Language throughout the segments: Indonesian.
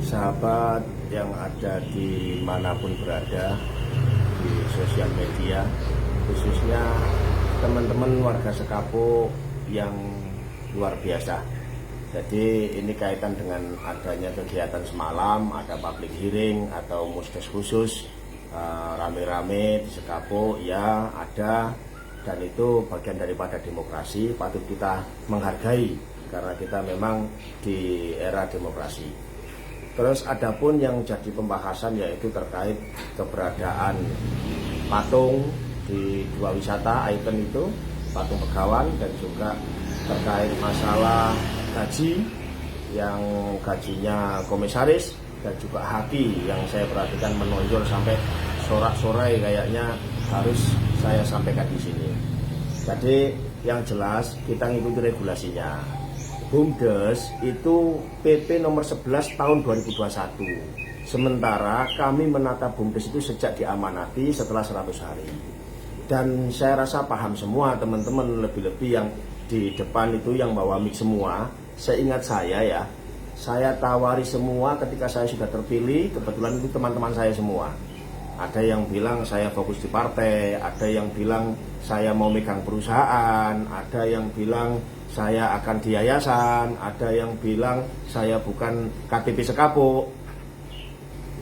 sahabat yang ada di manapun berada di sosial media, khususnya teman-teman warga Sekapo yang luar biasa. Jadi ini kaitan dengan adanya kegiatan semalam, ada public hearing atau musdes khusus rame-rame di Sekapo, ya ada, dan itu bagian daripada demokrasi, patut kita menghargai karena kita memang di era demokrasi. Terus adapun yang jadi pembahasan yaitu terkait keberadaan patung di dua wisata ikon itu, patung Begawan, dan juga terkait masalah gaji yang gajinya komisaris dan juga haki yang saya perhatikan menonjol sampai sorak-sorai, kayaknya harus saya sampaikan di sini. Jadi yang jelas kita ngikuti regulasinya. BUMDes itu PP nomor 11 tahun 2021. Sementara kami menata BUMDes itu sejak diamanati setelah 100 hari. Dan saya rasa paham semua teman-teman, lebih-lebih yang di depan itu yang bawa mic semua. Seingat saya ya, saya tawari semua ketika saya sudah terpilih, kebetulan itu teman-teman saya semua. Ada yang bilang saya fokus di partai, ada yang bilang saya mau megang perusahaan, ada yang bilang saya akan di yayasan, ada yang bilang saya bukan KTP Sekapo.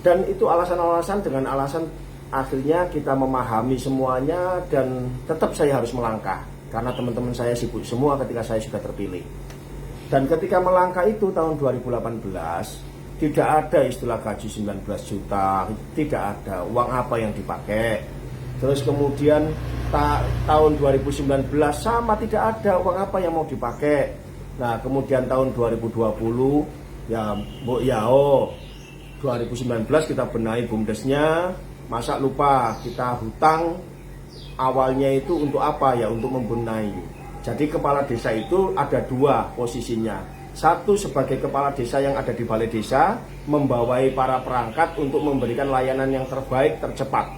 Dan itu alasan-alasan, dengan alasan akhirnya kita memahami semuanya dan tetap saya harus melangkah. Karena teman-teman saya sibuk semua ketika saya sudah terpilih. Dan ketika melangkah itu tahun 2018, tidak ada istilah gaji 19 juta, tidak ada uang apa yang dipakai. Terus kemudian tahun 2019 sama, tidak ada uang apa yang mau dipakai. Nah kemudian tahun 2020 ya Mbok Yao 2019 kita benahi BUMDesnya. Masa lupa kita hutang awalnya itu untuk apa ya, untuk membenahi. Jadi kepala desa itu ada dua posisinya. Satu sebagai kepala desa yang ada di balai desa, membawai para perangkat untuk memberikan layanan yang terbaik, tercepat.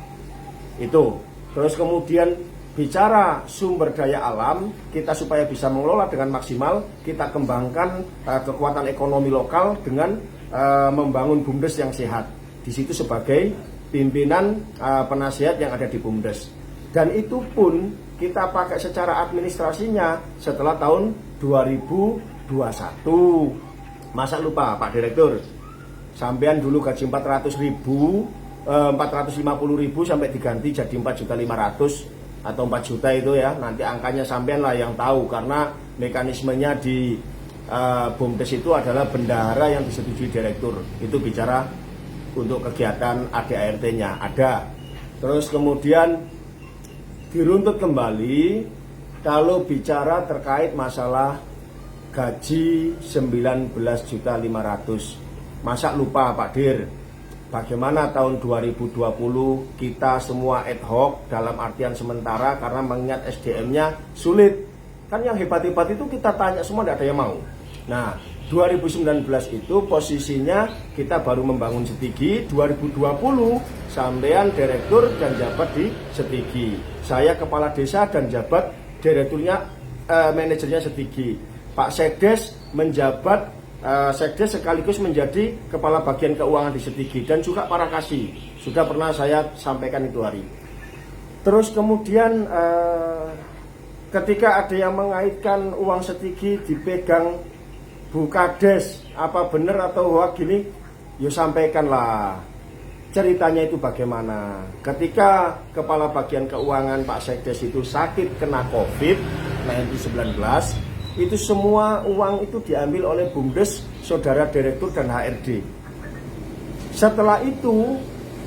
Itu. Terus kemudian bicara sumber daya alam, kita supaya bisa mengelola dengan maksimal, kita kembangkan kekuatan ekonomi lokal dengan membangun BUMDes yang sehat. Di situ sebagai pimpinan penasihat yang ada di BUMDes. Dan itu pun kita pakai secara administrasinya setelah tahun 2021. Masa lupa Pak Direktur, sampean dulu gaji 450.000 sampai diganti jadi 4.500.000 atau 4 juta itu ya. Nanti angkanya sampean lah yang tahu, karena mekanismenya di BUMDes itu adalah bendahara yang disetujui direktur. Itu bicara untuk kegiatan ADART-nya ada. Terus kemudian diruntut kembali kalau bicara terkait masalah gaji 19.500.000. Masa lupa Pak Dir, bagaimana tahun 2020 kita semua ad hoc dalam artian sementara karena mengingat SDM-nya sulit. Kan yang hebat-hebat itu kita tanya semua, tidak ada yang mau. Nah 2019 itu posisinya kita baru membangun Setigi. 2020 sampean direktur dan jabat di Setigi, saya kepala desa dan jabat direkturnya, manajernya Setigi. Pak Sekdes menjabat Sekdes sekaligus menjadi kepala bagian keuangan di Setigi, dan juga para kasih. Sudah pernah saya sampaikan itu hari. Terus kemudian ketika ada yang mengaitkan uang Setigi dipegang Bu Kades, apa benar atau hoax gini, ya sampaikanlah ceritanya itu bagaimana. Ketika kepala bagian keuangan Pak Sekdes itu sakit kena COVID-19, itu semua uang itu diambil oleh BUMDes, saudara direktur dan HRD. Setelah itu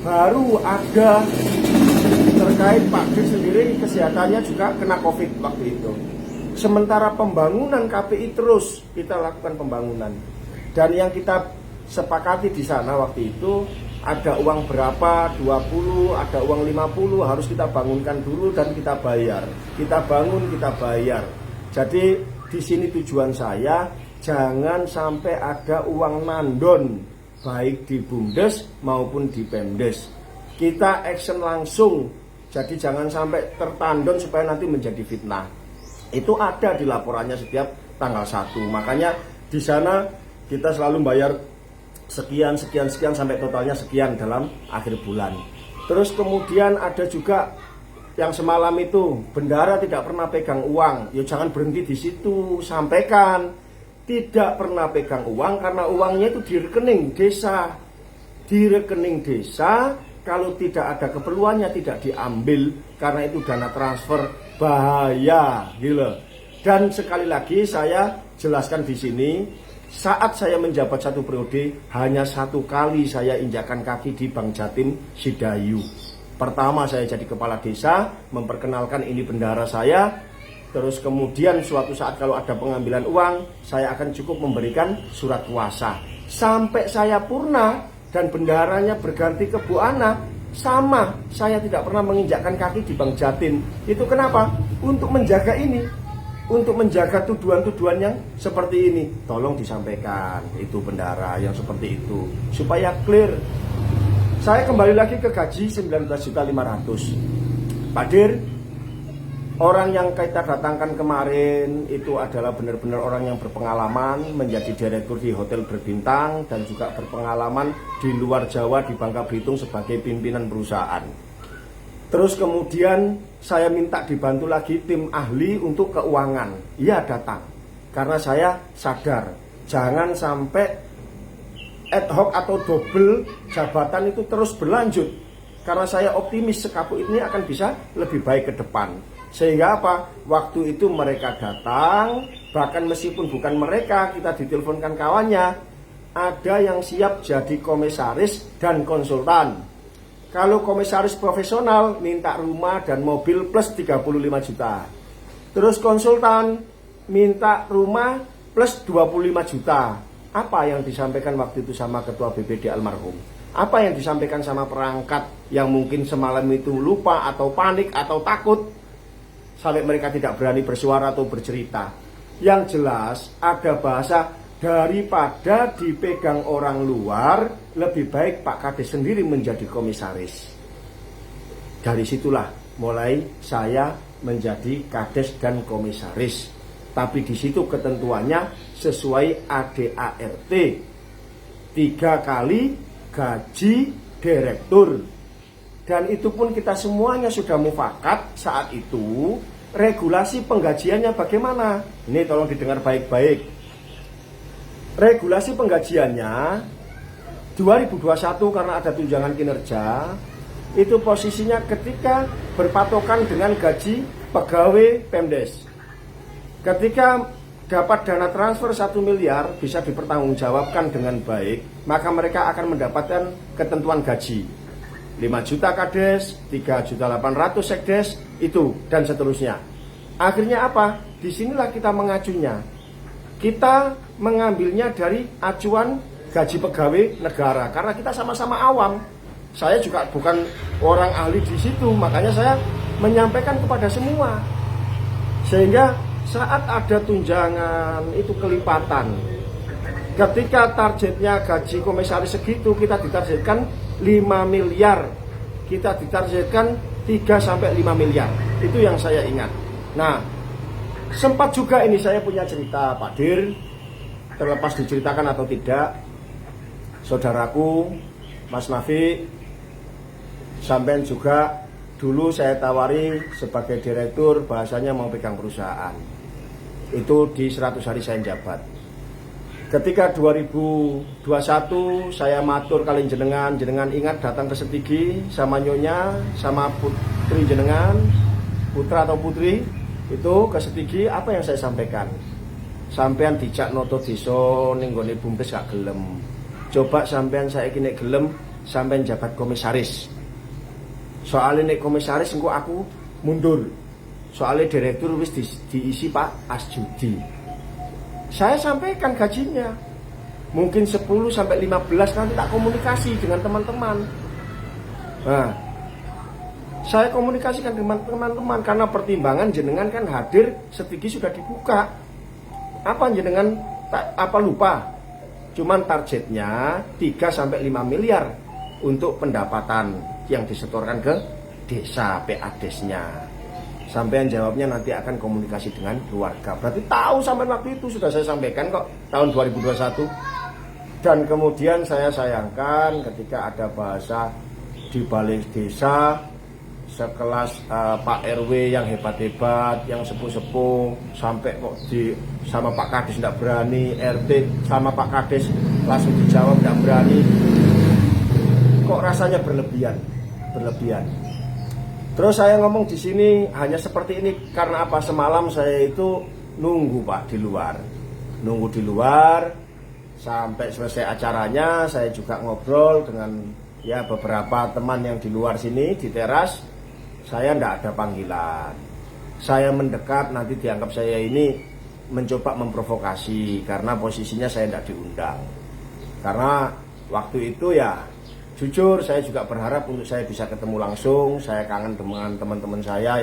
baru ada terkait Pak Dir sendiri, kesehatannya juga kena COVID waktu itu. Sementara pembangunan KPI terus kita lakukan pembangunan. Dan yang kita sepakati di sana waktu itu, ada uang berapa, 20, ada uang 50, harus kita bangunkan dulu dan kita bayar. Kita bangun, kita bayar. Jadi di sini tujuan saya, jangan sampai ada uang nandon, baik di BUMDes maupun di Pemdes. Kita action langsung, jadi jangan sampai tertandon supaya nanti menjadi fitnah. Itu ada di laporannya setiap tanggal 1. Makanya di sana kita selalu bayar sekian sampai totalnya sekian dalam akhir bulan. Terus kemudian ada juga yang semalam itu bendara tidak pernah pegang uang. Ya jangan berhenti di situ, sampaikan tidak pernah pegang uang karena uangnya itu di rekening desa. Di rekening desa, kalau tidak ada keperluannya tidak diambil karena itu dana transfer, bahaya gitu. Dan sekali lagi saya jelaskan di sini, saat saya menjabat 1 periode, hanya 1 kali saya injakan kaki di Bank Jatim Sidayu. Pertama saya jadi kepala desa, memperkenalkan ini bendara saya. Terus kemudian suatu saat kalau ada pengambilan uang, saya akan cukup memberikan surat kuasa. Sampai saya purna dan bendaranya berganti ke Bu Ana, sama, saya tidak pernah menginjakkan kaki di Bank Jatim. Itu kenapa? Untuk menjaga ini, untuk menjaga tuduhan-tuduhan yang seperti ini. Tolong disampaikan, itu bendara yang seperti itu, supaya clear. Saya kembali lagi ke gaji 19.500.000. Pak Dir, orang yang kita datangkan kemarin itu adalah benar-benar orang yang berpengalaman menjadi direktur di hotel berbintang dan juga berpengalaman di luar Jawa di Bangka Belitung sebagai pimpinan perusahaan. Terus kemudian saya minta dibantu lagi tim ahli untuk keuangan. Ia datang karena saya sadar jangan sampai ad hoc atau double jabatan itu terus berlanjut. Karena saya optimis Sekapuk ini akan bisa lebih baik ke depan. Sehingga apa? Waktu itu mereka datang, bahkan meskipun bukan mereka, kita diteleponkan kawannya, ada yang siap jadi komisaris dan konsultan. Kalau komisaris profesional minta rumah dan mobil plus 35 juta. Terus konsultan minta rumah plus 25 juta. Apa yang disampaikan waktu itu sama ketua BPD almarhum? Apa yang disampaikan sama perangkat yang mungkin semalam itu lupa atau panik atau takut sampai mereka tidak berani bersuara atau bercerita? Yang jelas ada bahasa, daripada dipegang orang luar, lebih baik Pak Kades sendiri menjadi komisaris. Dari situlah mulai saya menjadi Kades dan komisaris. Tapi di situ ketentuannya sesuai ADART, 3 kali gaji direktur. Dan itu pun kita semuanya sudah mufakat saat itu. Regulasi penggajiannya bagaimana? Ini tolong didengar baik-baik. Regulasi penggajiannya 2021 karena ada tunjangan kinerja, itu posisinya ketika berpatokan dengan gaji pegawai Pemdes. Ketika dapat dana transfer 1 miliar bisa dipertanggungjawabkan dengan baik, maka mereka akan mendapatkan ketentuan gaji 5 juta Kades, 3.800.000 Sekdes, itu dan seterusnya. Akhirnya apa? Disinilah kita mengacunya. Kita mengambilnya dari acuan gaji pegawai negara karena kita sama-sama awam. Saya juga bukan orang ahli di situ, makanya saya menyampaikan kepada semua. Sehingga saat ada tunjangan itu kelipatan. Ketika targetnya gaji komisaris segitu, kita ditargetkan 5 miliar. Kita ditargetkan 3-5 miliar. Itu yang saya ingat. Nah, sempat juga ini saya punya cerita Pak Dir, terlepas diceritakan atau tidak, saudaraku Mas Nafi, sampean juga dulu saya tawari sebagai direktur, bahasanya mau pegang perusahaan. Itu di 100 hari saya jabat. Ketika 2021 saya matur kalian jenengan ingat datang ke Setigi sama nyonya, sama putri jenengan, putra atau putri, itu ke Setigi, apa yang saya sampaikan? Sampean dijak noto desa ning gone Bumpes gak gelem. Coba sampean saiki nek gelem, sampean jabat komisaris. Soalnya nek komisaris engko aku mundur. Soalnya direktur wis diisi Pak Asjudi. Saya sampaikan gajinya. Mungkin 10-15 nanti tak komunikasi dengan teman-teman. Nah, saya komunikasikan dengan teman-teman karena pertimbangan jenengan kan hadir, Setigi sudah dibuka. Apa jenengan apa lupa? Cuman targetnya 3-5 miliar untuk pendapatan yang disetorkan ke desa PADES-nya. Sampean jawabnya nanti akan komunikasi dengan keluarga. Berarti tahu sampai waktu itu sudah saya sampaikan kok, tahun 2021. Dan kemudian saya sayangkan ketika ada bahasa di balai desa sekelas Pak RW yang hebat-hebat, yang sepuh-sepuh, sampai kok sama Pak Kades tidak berani, RT sama Pak Kades langsung dijawab tidak berani. Kok rasanya berlebihan. Terus saya ngomong di sini hanya seperti ini karena apa? Semalam saya itu nunggu Pak di luar sampai selesai acaranya. Saya juga ngobrol dengan ya beberapa teman yang di luar sini di teras. Saya tidak ada panggilan. Saya mendekat nanti dianggap saya ini mencoba memprovokasi karena posisinya saya tidak diundang. Karena waktu itu ya jujur saya juga berharap untuk saya bisa ketemu langsung. Saya kangen dengan teman-teman saya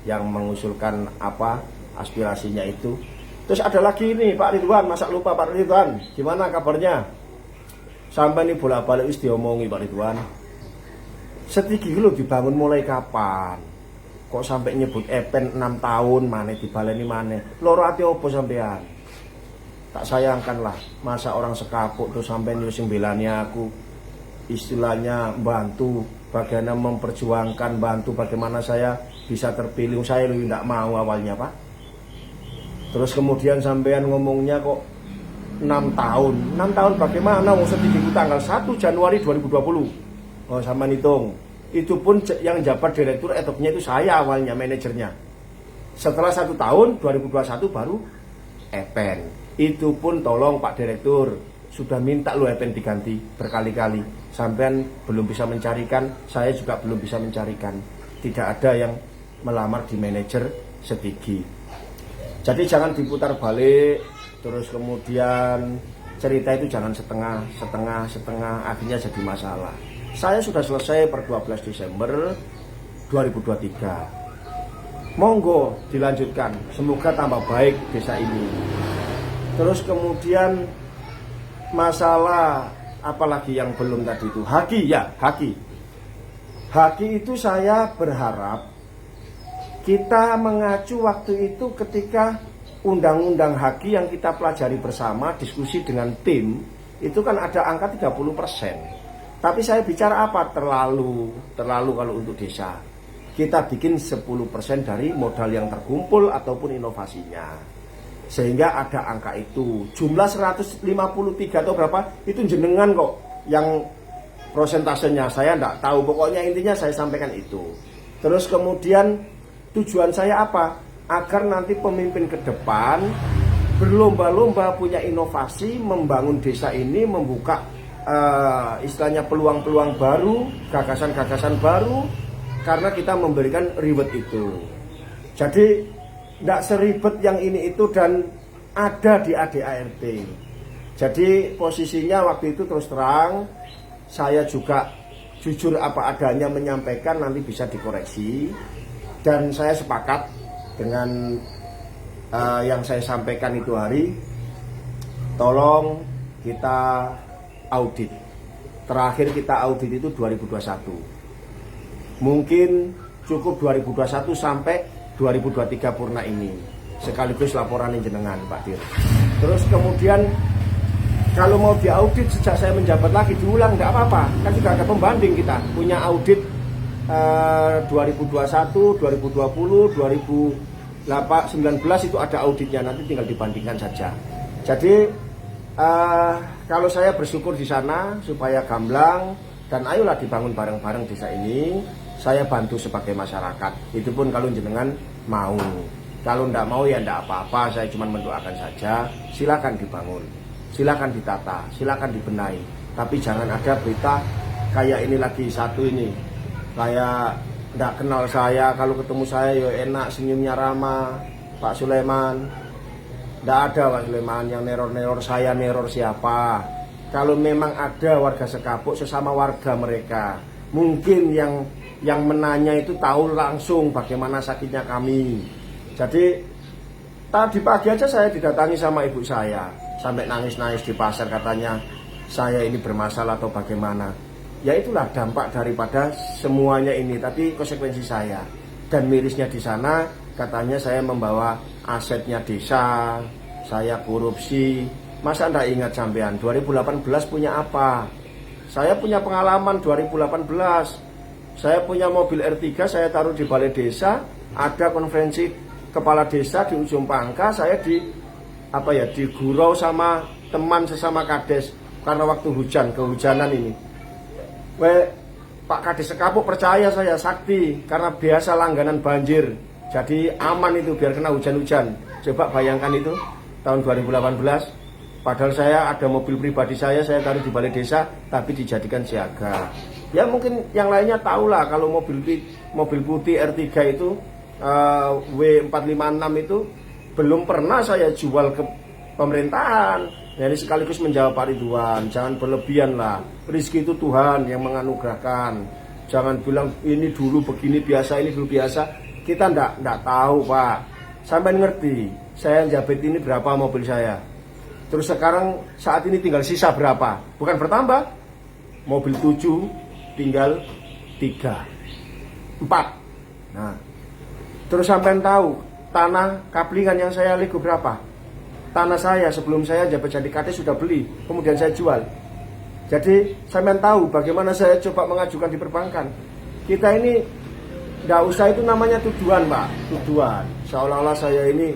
yang mengusulkan apa aspirasinya itu. Terus ada lagi nih Pak Ridwan, masa lupa Pak Ridwan, gimana kabarnya? Sampai nih bolak-balik diomongi Pak Ridwan. Setigi lu dibangun mulai kapan? Kok sampai nyebut Epen 6 tahun mana dibaleni mana? Loro ati opo sampean? Tak sayangkan lah, masa orang sekapuk tuh sampai nyusun belani aku. Istilahnya bantu bagaimana memperjuangkan, bantu bagaimana saya bisa terpilih. Saya lebih tidak mau awalnya Pak. Terus kemudian sampean ngomongnya kok 6 tahun. 6 tahun bagaimana? Mau setigi tanggal 1 Januari 2020. Oh sama hitung. Itu pun yang jabat direktur etoknya itu saya awalnya, manajernya. Setelah 1 tahun 2021 baru Epen. Itu pun tolong Pak Direktur, sudah minta lo Epen diganti berkali-kali. Sampean belum bisa mencarikan, saya juga belum bisa mencarikan. Tidak ada yang melamar di manajer Setigi. Jadi jangan diputar balik. Terus kemudian cerita itu jangan setengah, akhirnya jadi masalah. Saya sudah selesai per 12 Desember 2023. Monggo dilanjutkan, semoga tambah baik desa ini. Terus kemudian masalah apalagi yang belum tadi itu, Haki itu saya berharap kita mengacu waktu itu ketika undang-undang Haki yang kita pelajari bersama, diskusi dengan tim, itu kan ada angka 30%. Tapi saya bicara apa? Terlalu kalau untuk desa. Kita bikin 10% dari modal yang terkumpul ataupun inovasinya. Sehingga ada angka itu. Jumlah 153 atau berapa, itu jenengan kok yang prosentasenya saya enggak tahu. Pokoknya intinya saya sampaikan itu. Terus kemudian tujuan saya apa? Agar nanti pemimpin ke depan berlomba-lomba punya inovasi, membangun desa ini, membuka istilahnya peluang-peluang baru, gagasan-gagasan baru, karena kita memberikan reward itu. Jadi tidak seribet yang ini itu dan ada di ADART. Jadi posisinya waktu itu terus terang, saya juga jujur apa adanya menyampaikan, nanti bisa dikoreksi. Dan saya sepakat dengan yang saya sampaikan itu hari, tolong kita audit. Terakhir kita audit itu 2021. Mungkin cukup 2021 sampai 2023 purna ini. Sekaligus laporan jenengan Pak Dir. Terus kemudian kalau mau diaudit sejak saya menjabat lagi diulang enggak apa-apa. Kan juga ada pembanding kita. Punya audit 2021, 2020, 2019 itu ada auditnya, nanti tinggal dibandingkan saja. Jadi kalau saya bersyukur di sana supaya gamblang dan ayolah dibangun bareng-bareng desa ini, saya bantu sebagai masyarakat. Itu pun kalau jenengan mau. Kalau ndak mau ya ndak apa-apa, saya cuma mendoakan saja. Silakan dibangun, silakan ditata, silakan dibenahi. Tapi jangan ada berita kayak ini lagi satu ini, kayak ndak kenal saya, kalau ketemu saya yo enak, senyumnya ramah, Pak Sulaiman. Nggak ada Pak Sulaiman yang neror-neror saya, neror siapa? Kalau memang ada warga Sekapuk sesama warga mereka, mungkin yang menanya itu tahu langsung bagaimana sakitnya kami. Jadi tadi pagi aja saya didatangi sama ibu saya, sampai nangis-nangis di pasar, katanya saya ini bermasalah atau bagaimana. Ya itulah dampak daripada semuanya ini, tapi konsekuensi saya. Dan mirisnya di sana katanya saya membawa asetnya desa, saya korupsi, Masa ndak ingat sampean 2018 punya apa? Saya punya pengalaman 2018. Saya punya mobil R3, saya taruh di balai desa, ada konferensi kepala desa di ujung Pangka, saya digurau sama teman sesama kades karena waktu kehujanan ini. Pak Kades Sekapuk percaya saya sakti karena biasa langganan banjir. Jadi aman itu biar kena hujan-hujan. Coba bayangkan itu tahun 2018. Padahal saya ada mobil pribadi saya taruh di balai desa tapi dijadikan siaga. Ya mungkin yang lainnya tahulah kalau mobil putih R3 itu W456 itu belum pernah saya jual ke pemerintahan. Jadi sekaligus menjawab Pak Ridwan, jangan berlebihan lah. Rezeki itu Tuhan yang menganugerahkan. Jangan bilang ini dulu begini biasa, ini dulu biasa. Kita ndak tahu Pak. Sampai ngerti, saya jabet ini berapa mobil saya. Terus sekarang saat ini tinggal sisa berapa? Bukan bertambah. Mobil 7 tinggal 3 4. Nah, terus sampai tahu tanah kaplingan yang saya lego berapa? Tanah saya sebelum saya jabat jadi kades sudah beli, kemudian saya jual. Jadi sampai tahu bagaimana saya coba mengajukan di perbankan. Kita ini nggak usah itu namanya tuduhan Pak, tuduhan. Seolah-olah saya ini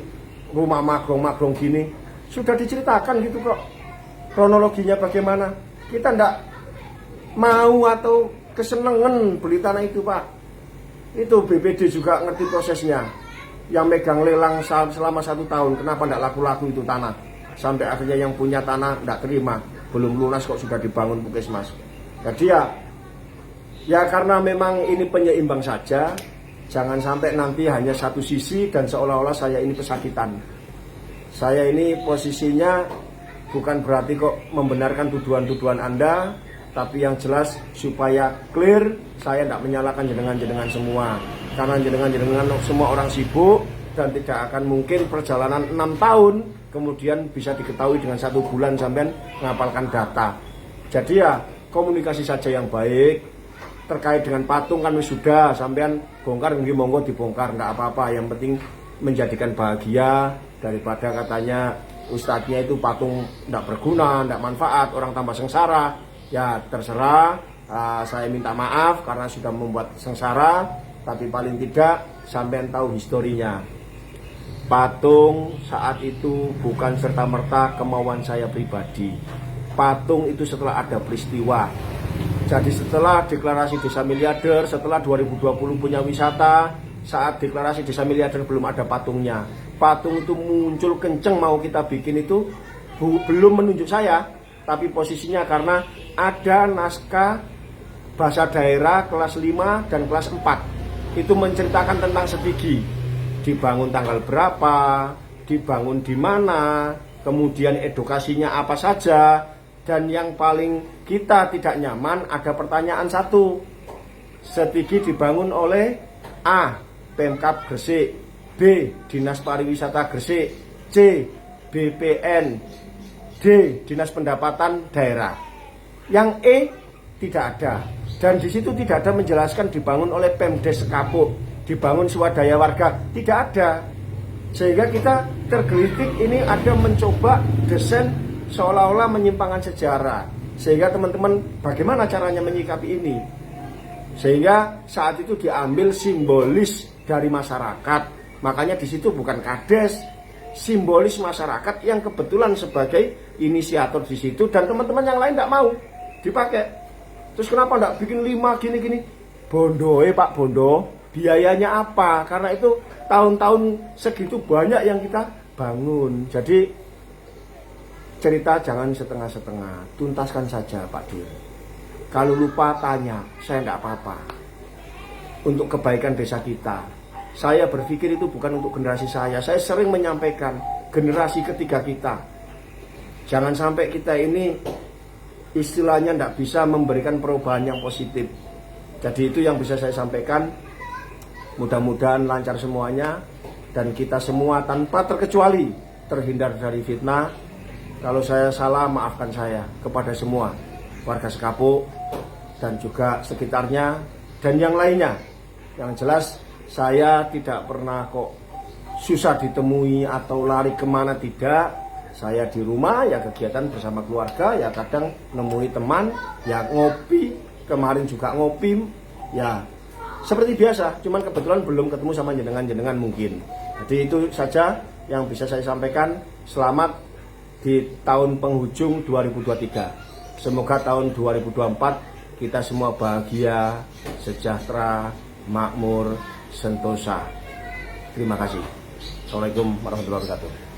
rumah magrong-magrong gini. Sudah diceritakan gitu kok kronologinya bagaimana. Kita ndak mau atau kesenangan beli tanah itu Pak. Itu BPD juga ngerti prosesnya. Yang megang lelang selama 1 tahun, kenapa ndak laku-laku itu tanah? Sampai akhirnya yang punya tanah ndak terima, belum lunas kok sudah dibangun puskesmas. Jadi ya karena memang ini penyeimbang saja. Jangan sampai nanti hanya satu sisi dan seolah-olah saya ini pesakitan. Saya ini posisinya bukan berarti kok membenarkan tuduhan-tuduhan Anda, tapi yang jelas supaya clear, saya tidak menyalahkan jenengan-jenengan semua. Karena jenengan-jenengan semua orang sibuk dan tidak akan mungkin perjalanan 6 tahun kemudian bisa diketahui dengan 1 bulan sampai ngapalkan data. Jadi ya komunikasi saja yang baik. Terkait dengan patung kan sudah sampean bongkar, nggih monggo dibongkar, enggak apa-apa, yang penting menjadikan bahagia daripada katanya ustadznya itu patung enggak berguna, enggak manfaat, orang tambah sengsara. Ya terserah, saya minta maaf karena sudah membuat sengsara, tapi paling tidak sampean tahu historinya. Patung saat itu bukan serta-merta kemauan saya pribadi. Patung itu setelah ada peristiwa. Jadi setelah deklarasi desa miliarder, setelah 2020 punya wisata, saat deklarasi desa miliarder belum ada patungnya. Patung itu muncul kenceng mau kita bikin itu belum menunjuk saya, tapi posisinya karena ada naskah bahasa daerah kelas 5 dan kelas 4. Itu menceritakan tentang Setigi. Dibangun tanggal berapa, dibangun di mana, kemudian edukasinya apa saja. Dan yang paling kita tidak nyaman ada pertanyaan satu. Setigi dibangun oleh A. Pemkab Gresik, B. Dinas Pariwisata Gresik, C. BPN, D. Dinas Pendapatan Daerah. Yang E tidak ada. Dan di situ tidak ada menjelaskan dibangun oleh Pemdes Sekapuk, dibangun swadaya warga, tidak ada. Sehingga kita tergelitik ini ada mencoba desain seolah-olah menyimpangkan sejarah. Sehingga teman-teman bagaimana caranya menyikapi ini? Sehingga saat itu diambil simbolis dari masyarakat. Makanya di situ bukan kades, simbolis masyarakat yang kebetulan sebagai inisiator di situ dan teman-teman yang lain tidak mau dipakai. Terus kenapa tidak bikin 5 gini-gini? Bondo Pak Bondo, biayanya apa? Karena itu tahun-tahun segitu banyak yang kita bangun. Jadi cerita jangan setengah-setengah, tuntaskan saja Pak Dir. Kalau lupa tanya, saya tidak apa-apa. Untuk kebaikan desa kita. Saya berpikir itu bukan untuk generasi saya sering menyampaikan generasi ketiga kita. Jangan sampai kita ini istilahnya tidak bisa memberikan perubahan yang positif. Jadi itu yang bisa saya sampaikan. Mudah-mudahan lancar semuanya dan kita semua tanpa terkecuali terhindar dari fitnah. Kalau saya salah, maafkan saya kepada semua warga Sekapuk dan juga sekitarnya dan yang lainnya. Yang jelas saya tidak pernah kok susah ditemui atau lari kemana, tidak. Saya di rumah ya kegiatan bersama keluarga, ya kadang nemui teman, ya ngopi, kemarin juga ngopi, ya seperti biasa, cuman kebetulan belum ketemu sama jenengan-jenengan mungkin. Jadi itu saja yang bisa saya sampaikan. Selamat di tahun penghujung 2023. Semoga tahun 2024 kita semua bahagia, sejahtera, makmur, sentosa. Terima kasih. Assalamualaikum warahmatullahi wabarakatuh.